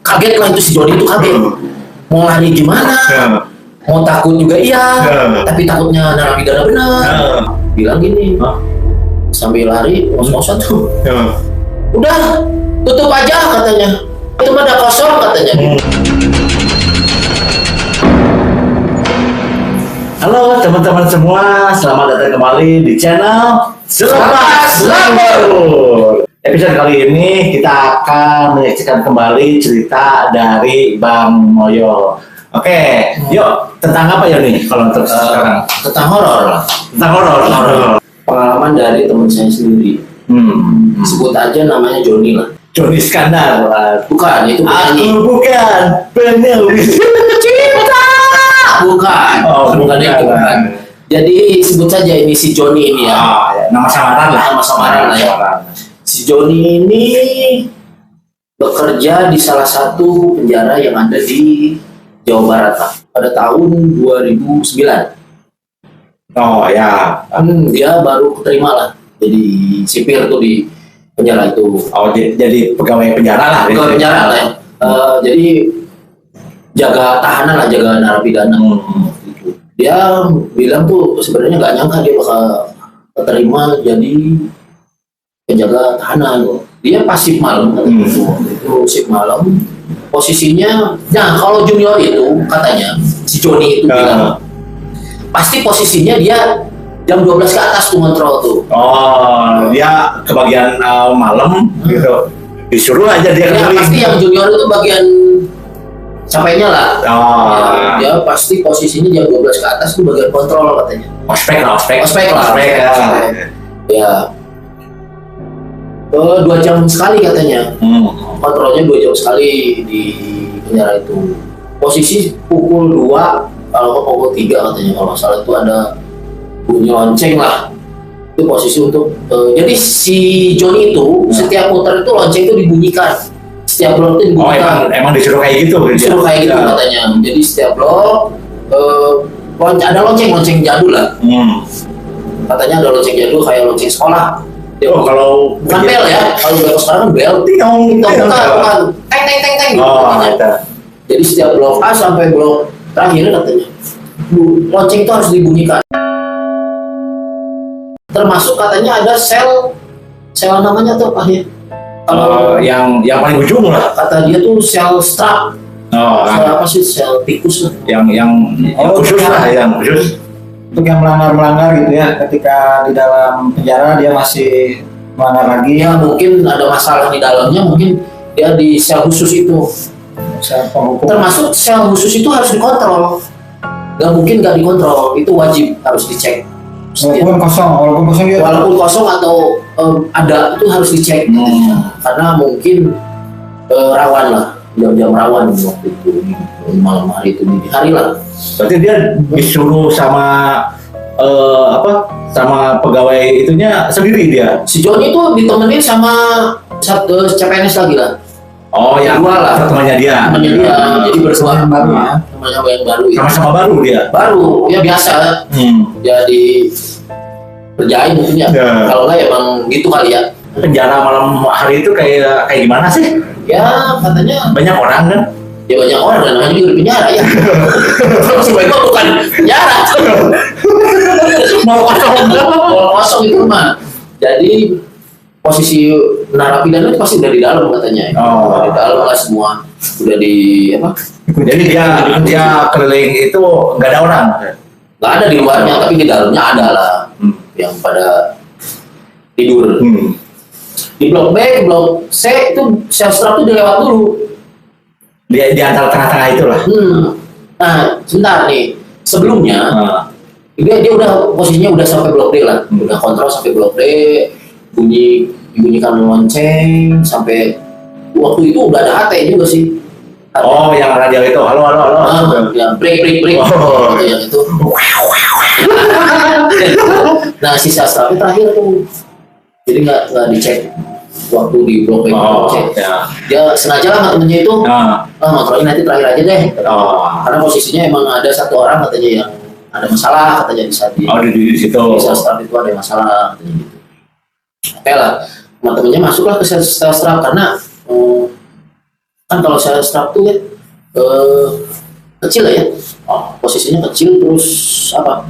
kaget lah itu si Joni itu kaget. Mau lari gimana? Mau takut juga iya, tapi takutnya narapidana benar. Bilang gini, sambil lari ngos-ngosan tuh. Udah, tutup aja katanya. Itu mah ada kosong katanya. Halo teman-teman semua, selamat datang kembali di channel Selepas Lambur. Episode kali ini kita akan menyaksikan kembali cerita dari Bang Moyo. Oke, yuk tentang apa ya nih kalau untuk sekarang? Tentang horor lah. Tentang horor. Pengalaman dari teman saya sendiri. Sebut aja namanya Joni lah. Joni Iskandar. Bukan, itu penyanyi. Aku bukan penyanyi cinta. Bukan. Bukan itu. Bukan. Jadi sebut saja ini si Joni ini ya. Nama samaran lah. Nama samaran lah ya. Si Joni ini bekerja di salah satu penjara yang ada di Jawa Barat lah, pada tahun 2009. Oh ya. Dia baru keterima lah jadi sipir tuh di penjara itu. Oh jadi pegawai penjara lah. Pegawai penjara lah ya. Jadi jaga tahanan lah, jaga narapidana. Dia bilang tuh sebenarnya nggak nyangka dia bakal keterima jadi penjaga tahanan. Dia pas shift malam, itu shift malam. Posisinya, nah kalau junior itu katanya si Joni itu bilang pasti posisinya dia jam 12 ke atas tuh ngontrol tuh. Oh, dia kebagian malam gitu. Disuruh aja dia Ya, pasti yang junior itu bagian sampainya lah. Dia pasti posisinya jam 12 ke atas tuh bagian kontrol katanya. Ospek lah. Ya. 2 jam sekali katanya. Kontrolnya 2 jam sekali di penjara itu. Posisi pukul 2 kalau pukul 3 katanya, kalau nggak salah itu ada bunyi lonceng lah. Itu posisi untuk jadi si Joni itu setiap muter itu lonceng itu dibunyikan. Setiap blok itu dibunyikan. Emang disuruh kayak gitu? Disuruh kayak gitu katanya. Jadi setiap blok ada lonceng jadul lah. Katanya ada lonceng jadul kayak lonceng sekolah. Kalau bukan bel ya, kalau bel sekarang kan bel, bukan, teng gitu. Jadi setiap blok A sampai blok terakhir katanya, lonceng itu harus dibunyikan. Termasuk katanya ada sel namanya tuh apa ya? Kalau yang paling ujung lah. Kata dia tuh sel strap. Sel apa sih? Sel tikus lah. Yang khusus lah, yang khusus. Untuk yang melanggar gitu ya, ketika di dalam penjara dia masih melanggar lagi. Ya mungkin ada masalah di dalamnya, mungkin dia di sel khusus itu. Sel penghukum. Termasuk sel khusus itu harus dikontrol. Gak mungkin gak dikontrol, itu wajib harus dicek. Walaupun kosong dia. Walaupun kosong atau ada, itu harus dicek. Karena mungkin rawan lah, jam-jam rawan waktu itu, malam hari itu, di hari lah. Berarti dia disuruh sama sama pegawai itunya sendiri dia. Si Joni itu ditemenin sama satu CPNS lagi lah. Oh, yang dua lah. Temannya dia. Jadi berdua yang baru ya. Temannya yang baru. Sama-sama baru dia. Baru, ya biasa. Jadi kerjain mungkin ya. Kalau nggak emang gitu kali ya. Penjara malam hari itu kayak gimana sih? Ya katanya banyak orang kan? Ya banyak orang dan namanya juga di penjara ya. Sebaiknya bukan penjara. Mau kosong itu mah. Jadi posisi narapidana itu pasti udah di dalam katanya. Di dalam lah semua. Udah di apa? Jadi dia keliling itu nggak ada orang. Nggak ada di luarnya, tapi di dalamnya ada lah. Yang pada tidur. Di blok B, blok C itu sel strap itu dilewat dulu. Di antara tengah-tengah itulah. Nah, sebentar nih. Sebelumnya dia udah posisinya udah sampai blok D lah. Udah kontrol sampai blok D, dibunyikan lonceng sampai waktu itu udah ada HT juga sih. HT. Yang radio itu. Halo. Yang break. Yang itu. Nah, sisa strapnya terakhir tuh. Jadi nggak dicek waktu di blok B. Dia sengaja lah temennya itu kontrolin nanti terakhir aja deh. Karena posisinya emang ada satu orang katanya yang ada masalah katanya di saat di situ. Di sel itu ada masalah katanya gitu. Oke lah, teman-temannya masuklah ke sel strap karena Kan kalau saya strap tuh kan kecil lah ya, posisinya kecil terus apa?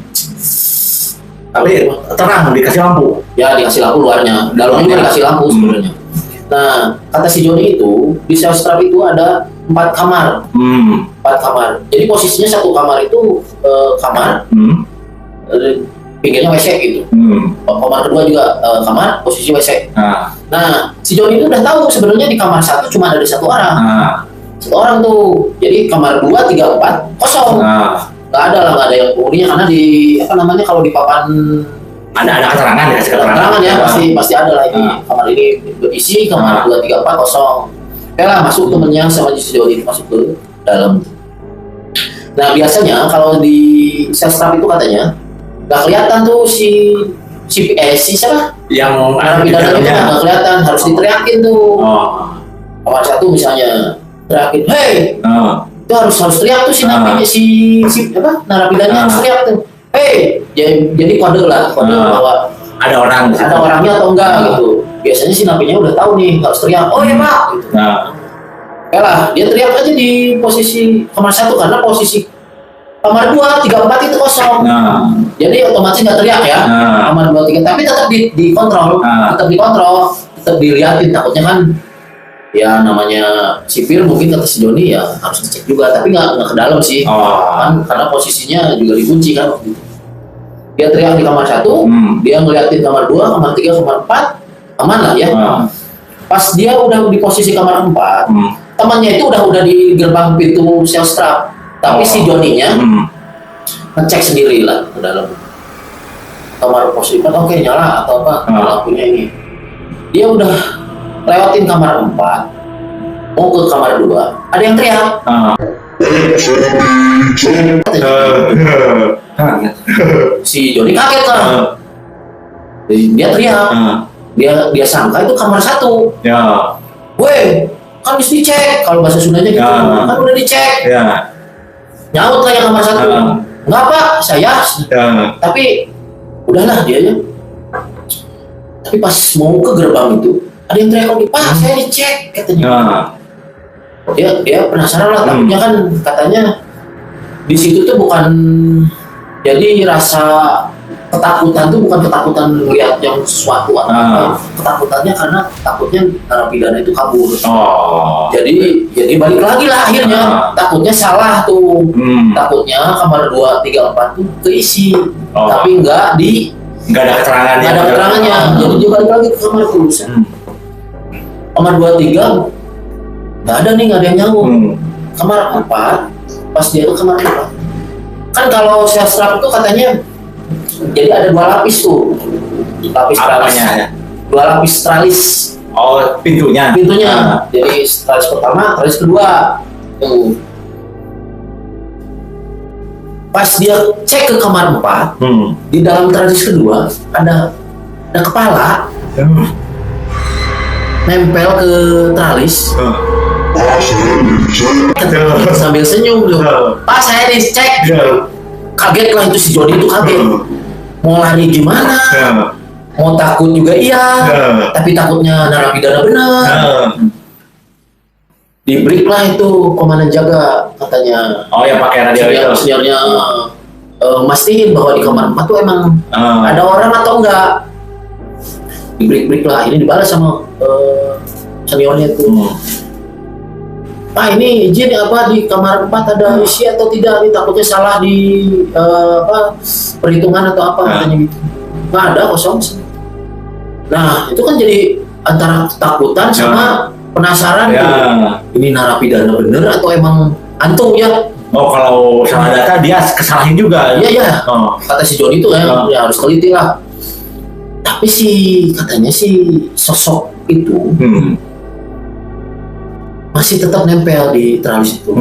Tapi terang dikasih lampu. Ya dikasih lampu luarnya, dalamnya juga dikasih lampu sebenarnya. Nah, kata si Joni itu di sel strap itu ada 4 kamar. 4 kamar. Jadi posisinya satu kamar itu kamar, pinggirnya WC gitu. Kamar kedua juga kamar, posisi WC. Nah, si Joni itu udah tahu sebenarnya di kamar satu cuma ada satu orang. Satu orang tuh. Jadi kamar 2, 3, 4 kosong. Nggak ada lah, nggak ada yang penghuninya karena di apa namanya kalau di papan Ada keterangan, dikasih keterangan ya, pasti ada lah ini kamar ini berisi, kamar 2, 3, 4 kosong. Oke lah, masuk temennya sama si Joni masuk ke dalam. Nah biasanya kalau di sel strap itu katanya nggak kelihatan tuh si siapa yang narapidana itu nggak kelihatan, harus diteriakin tuh. Kamar satu misalnya teriakin, hey, itu harus teriak tuh si narapidanya harus teriak tuh. Hey, jadi kode bahwa ada orang, ada orangnya atau enggak gitu. Biasanya si napinya udah tahu nih harus teriak, oh ya pak. Gitu. Oke lah, dia teriak aja di posisi kamar satu karena posisi kamar 2, 3, 4 itu kosong. Jadi otomatis nggak teriak ya. Kamar 2, 3, tapi tetap dikontrol, tetap dilihatin. Takutnya kan ya namanya sipir mungkin kata si Joni ya harus dicek juga, tapi nggak ke dalam sih. Kan karena posisinya juga dikunci kan. Dia teriak di kamar 1, dia ngeliatin kamar 2, kamar 3, kamar 4, aman lah ya. Pas dia udah di posisi kamar 4, temannya itu udah di gerbang pintu sel strap, tapi si Joninya ngecek sendiri lah ke dalam kamar posisi 4, oke nyala atau apa lampunya ini. Dia udah lewatin kamar 4, mau ke kamar 2, ada yang teriak. Si Joni kaget lah. Dia teriak. Dia sangka itu kamar 1. Weh, kan mesti dicek. Kalau bahasa Sundanya gitu, kan udah dicek. Nyaut lah yang kamar 1. Enggak pak, saya. Tapi udahlah dia ya. Tapi pas mau ke gerbang itu, ada yang teriak lagi, pak saya dicek katanya. Dia penasaran lah, takutnya kan katanya di situ tuh bukan, jadi rasa ketakutan tuh bukan ketakutan melihat yang sesuatu atau apa, ketakutannya karena takutnya narapidana itu kabur. Jadi balik lagi lah akhirnya, takutnya salah tuh, takutnya kamar 2, 3, 4 tuh keisi, tapi nggak ada keterangannya, jadi dia balik lagi ke kamar terus. Kamar 2, 3 nggak ada nih, nggak ada yang nyambung. Kamar 4 pas dia ke kamar 4 kan kalau sel strap itu katanya jadi ada 2 lapis tuh, lapis tralis, 2 lapis tralis. Pintunya. Jadi tralis pertama, tralis kedua. Pas dia cek ke kamar 4, di dalam tralis kedua ada kepala nempel ke tralis. Sambil senyum tuh, pak saya dicek. Kaget lah itu si Joni itu kaget. Mau lari gimana? Mau takut juga iya, tapi takutnya narapidana benar. Di break lah itu komandan jaga katanya. Yang pakai radio itu. Seniornya mastiin bahwa di kamar 4 tuh emang ada orang atau enggak. Di break lah, ini dibalas sama seniornya itu. Pak ini izin apa di kamar 4 ada isi atau tidak, ini takutnya salah di perhitungan atau apa katanya gitu. Nggak ada, kosong. Nah itu kan jadi antara ketakutan sama penasaran tuh. Ini narapidana bener atau emang antung ya? Kalau salah data dia kesalahin juga. Iya. Kata si Joni itu ya harus teliti lah. Tapi katanya sosok itu masih tetap nempel di tralis itu,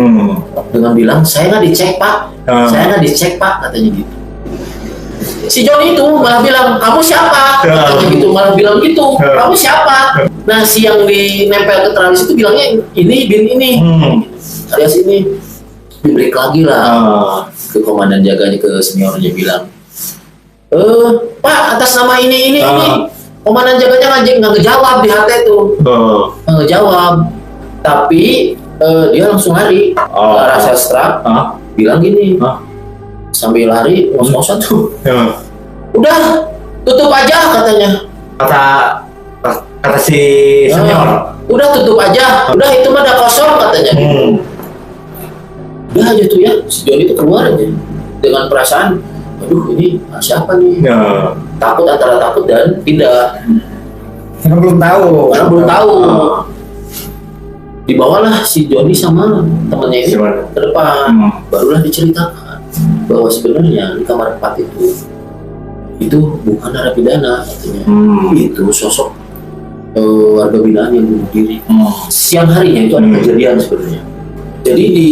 dengan bilang saya nggak dicek pak, katanya gitu. Si Joni itu malah bilang kamu siapa, katanya gitu, malah bilang gitu, kamu siapa. Nah si yang di nempel ke tralis itu bilangnya ini bin ini, alias ini. Dibreak lagi lah ke komandan jaganya, ke seniornya bilang, pak atas nama ini. Komandan jaganya nggak ngejawab di HT tuh, nggak ngejawab. Tapi dia langsung lari ke arah sastra, bilang gini, sambil lari ngos-ngosan tuh, udah tutup aja katanya. Kata si senior. Udah tutup aja, udah itu mah udah kosong katanya. Udah aja tuh ya, si Joni itu keluar aja dengan perasaan, aduh ini siapa nih? Takut, antara takut dan tidak. Karena belum tahu. Dibawalah si Joni sama temannya ini ke depan, barulah diceritakan bahwa sebenarnya di kamar 4 itu bukan narapidana katanya, itu sosok warga binaan yang bunuh diri. Siang harinya itu ada kejadian sebenarnya. Jadi di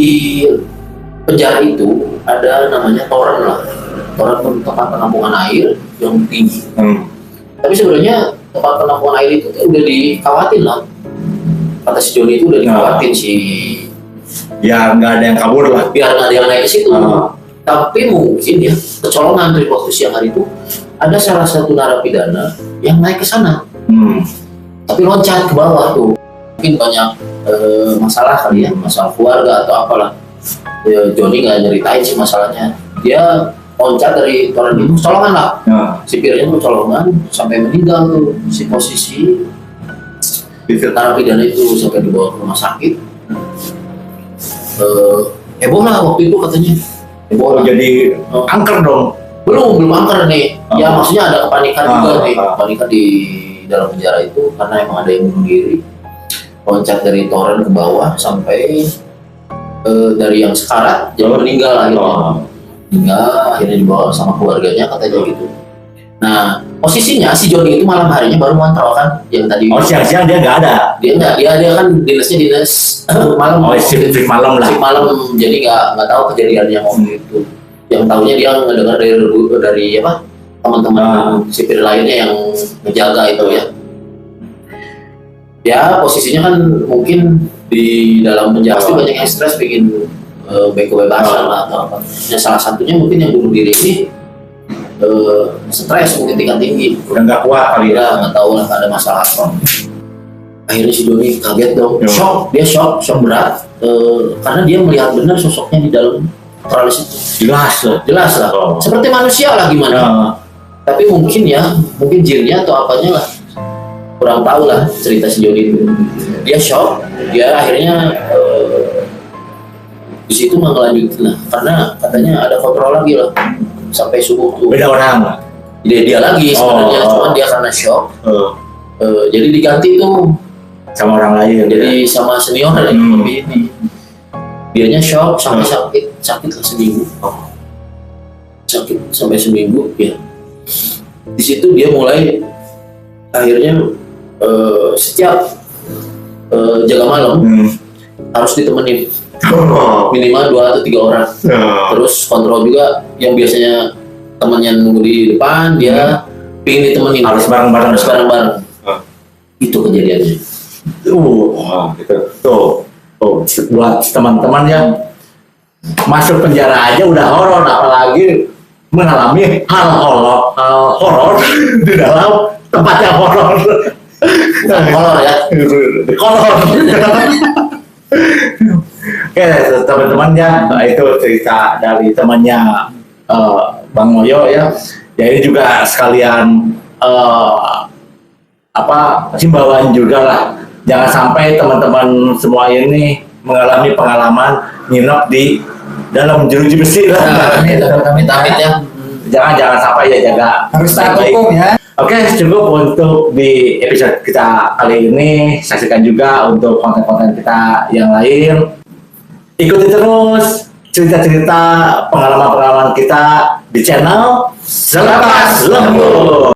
penjara itu ada namanya toren lah, toren tempat penampungan air yang tinggi. Tapi sebenarnya tempat penampungan air itu udah dikawatin lah. Kata si Joni itu udah dikawatin Ya nggak ada yang kabur lah. biar nggak ada yang naik ke situ. Tapi mungkin ya kecolongan dari waktu siang hari itu ada salah satu narapidana yang naik ke sana. Tapi loncat ke bawah tuh. Mungkin banyak masalah kali ya, masalah keluarga atau apalah. Ya, Joni nggak nyeritain sih masalahnya. Dia loncat dari toren itu, colongan lah. Sipirnya tuh colongan sampai meninggal tuh si posisi narapidana itu, sampai dibawa ke rumah sakit. Heboh lah waktu itu katanya. Heboh lah. Jadi angker dong. Belum angker nih. Ya maksudnya ada kepanikan juga nih. Kepanikan di dalam penjara itu karena emang ada yang bunuh diri. Loncat dari toren ke bawah sampai dari yang sekarat jadi meninggal akhirnya. Akhirnya dibawa sama keluarganya katanya gitu. Nah, posisinya si Joni itu malam harinya baru ngontrol kan yang tadi. Siang-siang dia nggak ada. Dia kan dinasnya dinas malam. Shift malam lah. Shift malam, jadi nggak tahu kejadiannya waktu itu. Yang tahunya dia ngedengar dari apa teman-teman sipir lainnya yang menjaga itu ya. Ya posisinya kan mungkin di dalam penjara pasti banyak yang stres, bikin kebebasan lah atau apa. Ya salah satunya mungkin yang bunuh diri ini stres mungkin tingkat tinggi. Udah nggak kuat kali ya. Nggak tahu lah ada masalah apa. Akhirnya si Joni kaget dong, shock berat karena dia melihat benar sosoknya di dalam teralis itu. Jelas lah. Seperti manusia lah gimana. Tapi mungkin jinnya atau apanya lah. Kurang tahu lah cerita si Joni itu. Dia shock, dia akhirnya di situ nggak ngelanjutin lah, karena katanya ada kontrol lagi lah sampai subuh tuh. Beda orang. Dia lagi sebenarnya, cuman dia karena shock. Jadi diganti tuh sama orang lain. Jadi sama senior lagi ini. Dianya shock sampai sakit lah seminggu. Sakit sampai seminggu ya. Di situ dia mulai akhirnya setiap jaga malam harus ditemenin minimal 2 atau 3 orang. Terus kontrol juga yang biasanya temannya nunggu di depan, dia pingin ditemenin harus bareng-bareng. Itu kejadiannya. Gitu. Tuh buat teman-teman yang masuk penjara aja udah horor, apalagi mengalami hal horor di dalam tempat yang horor. Kolor ya. Kolor. Oke, teman-teman ya, itu cerita dari temannya Bang Moyo ya. Ya ini juga sekalian himbauan juga lah. Jangan sampai teman-teman semua ini mengalami pengalaman nginep di dalam jeruji besi lah. Amit ya. Jangan sampai ya, jaga. Harus taat hukum ya. Oke, cukup untuk di episode kita kali ini. Saksikan juga untuk konten-konten kita yang lain. Ikuti terus cerita-cerita pengalaman-pengalaman kita di channel Selepas Lembur.